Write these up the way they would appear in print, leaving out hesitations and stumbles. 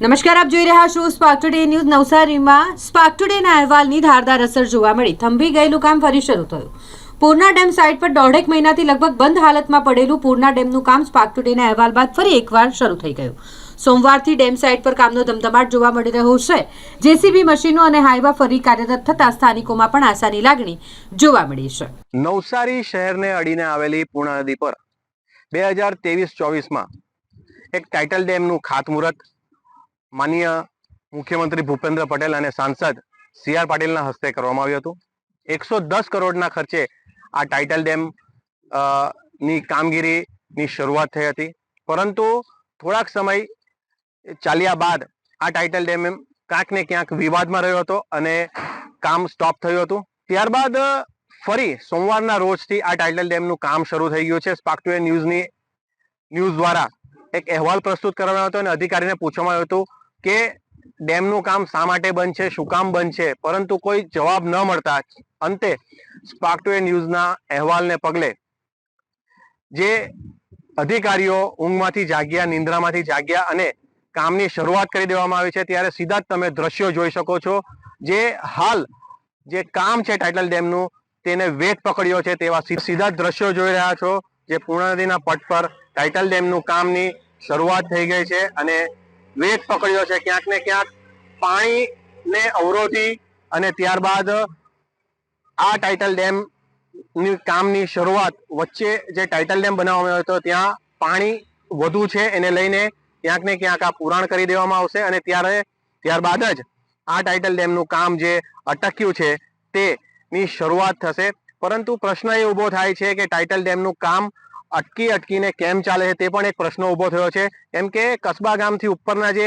નમસ્કાર, આપ જોઈ રહ્યા છો સ્પાર્ક ટુડે ન્યૂઝ. નવસારીમાં સ્પાર્ક ટુડેના અહેવાલની ધારદાર અસર જોવા મળી. થંભી ગયેલું કામ ફરી શરૂ થયું. પૂર્ણા ડેમ સાઇટ પર દોઢેક મહિનાથી લગભગ બંધ હાલતમાં પડેલું પૂર્ણા ડેમનું કામ સ્પાર્ક ટુડેના અહેવાલ બાદ ફરી એકવાર શરૂ થઈ ગયું. સોમવારથી ડેમ સાઇટ પર કામનો ધમધમાટ જોવા મળી રહ્યો છે. જેસીબી મશીનો અને હાઈવા ફરી કાર્યરત થતા સ્થાનિકોમાં પણ આશાની લાગણી જોવા મળી છે. નવસારી શહેરને અડીને આવેલી પૂર્ણા નદી પર 2023-24માં એક ટાઇટલ ડેમનું ખાતમુહૂર્ત માનનીય મુખ્યમંત્રી ભૂપેન્દ્ર પટેલ અને સાંસદ સી.આર. પાટીલના હસ્તે કરવામાં આવ્યું હતું. 110 કરોડના ખર્ચે આ ટાઇટલ ડેમ ની કામગીરીની શરૂઆત થઈ હતી. પરંતુ થોડાક સમય ચાલ્યા બાદ આ ટાઇટલ ડેમ ક્યાંક ને ક્યાંક વિવાદમાં રહ્યો હતો અને કામ સ્ટોપ થયું હતું. ત્યારબાદ ફરી સોમવારના રોજથી આ ટાઇટલ ડેમનું કામ શરૂ થઈ ગયું છે. સ્પાર્ક ટુડે ન્યૂઝ દ્વારા એક અહેવાલ પ્રસ્તુત કરવામાં આવ્યો હતો અને અધિકારીને પૂછવામાં આવ્યું હતું કે ડેમનું કામ શા માટે બંધ છે, શું કામ બંધ છે, પરંતુ કોઈ જવાબ ન મળતા અંતે સ્પાર્ક ટુડે ન્યૂઝના અહેવાલને પગલે જે અધિકારીઓ ઊંઘમાંથી જાગ્યા, નિંદ્રામાંથી જાગ્યા અને કામની શરૂઆત કરી દેવામાં આવી છે. ત્યારે સીધા જ તમે દ્રશ્યો જોઈ શકો છો. જે હાલ જે કામ છે ટાઇટલ ડેમનું તેને વેગ પકડ્યો છે તેવા સીધા જ દ્રશ્યો જોઈ રહ્યા છો. જે પૂર્ણા નદીના પટ પર ટાઇટલ ડેમનું કામની શરૂઆત થઈ ગઈ છે અને વેગ પકડ્યો છે. ક્યાંક ને ક્યાંક પાણીને અવરોધી અને ત્યારબાદ આ ટાઇટલ ડેમ ની કામની શરૂઆત વચ્ચે જે ટાઇટલ ડેમ બનાવવામાં આવ્યો હતો ત્યાં પાણી વધુ છે એને લઈને ક્યાંક ને ક્યાંક આ પુરાણ કરી દેવામાં આવશે અને ત્યારબાદ જ આ ટાઇટલ ડેમનું કામ જે અટક્યું છે તેની શરૂઆત થશે. પરંતુ પ્રશ્ન એ ઉભો થાય છે કે ટાઇટલ ડેમનું કામ અટકીને કેમ ચાલે છે તે પણ એક પ્રશ્ન ઉભો થયો છે. કેમ કે કસ્બા ગામથી ઉપરના જે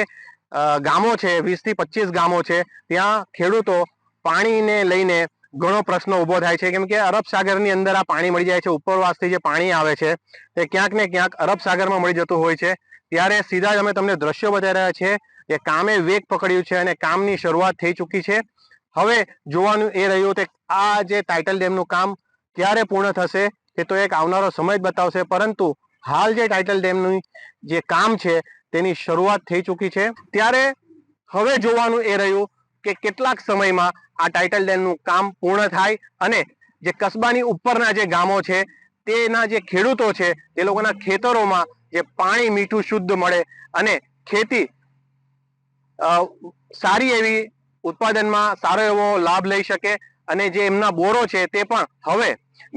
ગામો છે, 20 થી 25 ગામો છે, ત્યાં ખેડૂતો પાણીને લઈને ઘણો પ્રશ્ન ઉભો થાય છે. કેમ કે અરબ સાગરની અંદર આ પાણી મળી જાય છે. ઉપરવાસથી જે પાણી આવે છે તે ક્યાંક ને ક્યાંક અરબ સાગરમાં મળી જતું હોય છે. ત્યારે સીધા જ અમે તમને દ્રશ્યો બતાવી રહ્યા છીએ કે કામે વેગ પકડ્યું છે અને કામની શરૂઆત થઈ ચૂકી છે. હવે જોવાનું એ રહ્યું કે આ જે ટાઇટલ ડેમનું કામ ક્યારે પૂર્ણ થશે તે તો એક આવનારો સમય જ બતાવશે. પરંતુ હાલ જે ટાઇટલ ડેમનું જે કામ છે તેની શરૂઆત થઈ ચૂકી છે. ત્યારે હવે જોવાનું એ રહ્યું કે કેટલાક સમયમાં આ ટાઇટલ ડેમનું કામ પૂર્ણ થાય અને જે કસ્બાની ઉપરના જે ગામો છે તેના જે ખેડૂતો છે તે લોકોના ખેતરોમાં જે પાણી મીઠું શુદ્ધ મળે અને ખેતી સારી એવી ઉત્પાદનમાં સારો એવો લાભ લઈ શકે અને જે એમના બોરો છે તે પણ હવે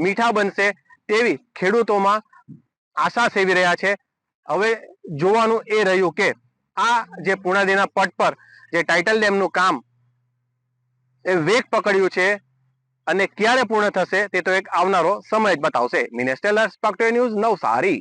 મીઠા બનશે તેવી ખેડૂતોમાં આશા સેવી રહ્યા છે. હવે જોવાનું એ રહ્યું કે આ જે પૂર્ણા નદીના પટ પર જે ટાઇટલ ડેમનું કામ એ વેગ પકડ્યું છે અને ક્યારે પૂર્ણ થશે તે તો એક આવનારો સમય જ બતાવશે. Minesh Tailor, Spark Today News, Navsari.